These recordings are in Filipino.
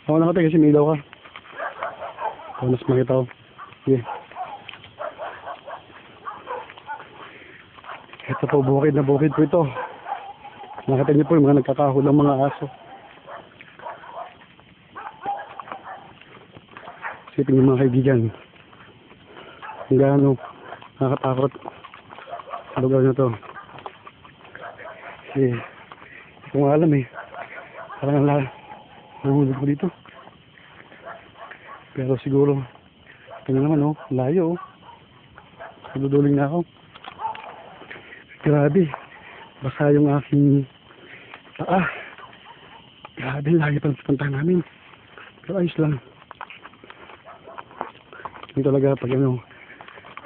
Ako nakatay kasi may ilaw ka. Kung mas makita ko. Sige. Ito po, bukid na bukid po ito. Nakita niyo po yung mga nagkakahulang mga aso. Isipin niyo mga kaibigan. Ang gaano nakakatakot sa lugar na to. Kasi, hindi ko nga alam eh. Parang ang nahulog ko dito. Pero siguro, ito naman oh, layo oh. Naduduling na ako. Grabe. Basa yung aking paa. Grabe, lagi pa punta namin. Pero ayos lang. Yung talaga pag ano,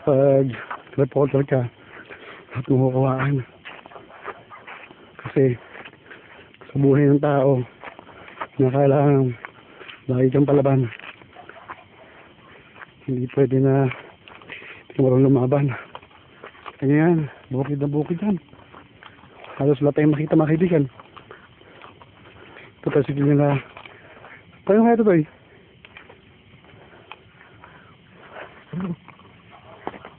pag reporter ka at mukukawaan. Kasi sa buhay ng tao na kailangan lagi kang palaban. Hindi pwede na hindi marunong lumaban. Kanya yan, bukid na bukid yan. Halos wala tayong makita mga kaibigan. Ito tayo sige nila. Paano kaya ito eh?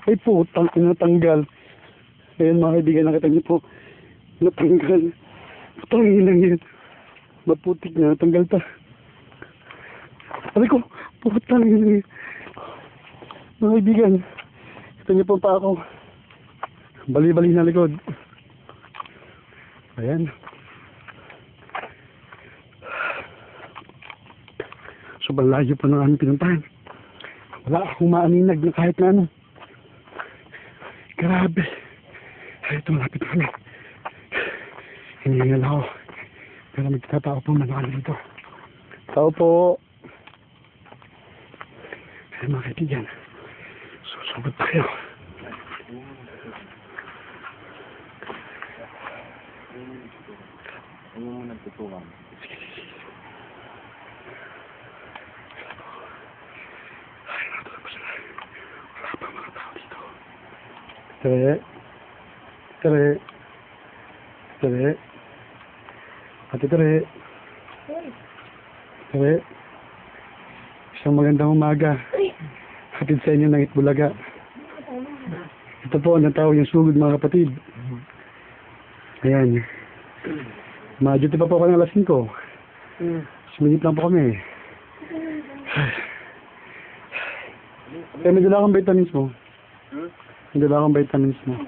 Ay putang inatanggal. Ayan mga kaibigan, nakita niyo po. Natanggal. Putang inang yan. Maputik na, natanggal pa. Aray ko, putang inang yan. Mga kaibigan, kita niyo po pa ako. Bali-bali na likod. Ayan. Sobrang layo pa ng aming pinuntahan. Wala akong maaninag na kahit na ano. Grabe. Ay, ito malapit na kami. Hiningal ako. Pero magtatao po man dito. Tao po. Ay mga kaibigan. Susubot tayo. Ano mo nagtutukan? Sige. Ay, natulog pa sila. Wala pa mga tao dito. Tere. Tere. Tere. Ate Tere. Tere. Isang magandang umaga. Hatid sa inyo ng Itbulaga. Ito po ang tawag yung sugod mga kapatid. Ayan. Ma-duty pa po ako ng alas 5. Suminip lang po kami. Eh, may dala akong vitamins mo. May dala akong vitamins mo.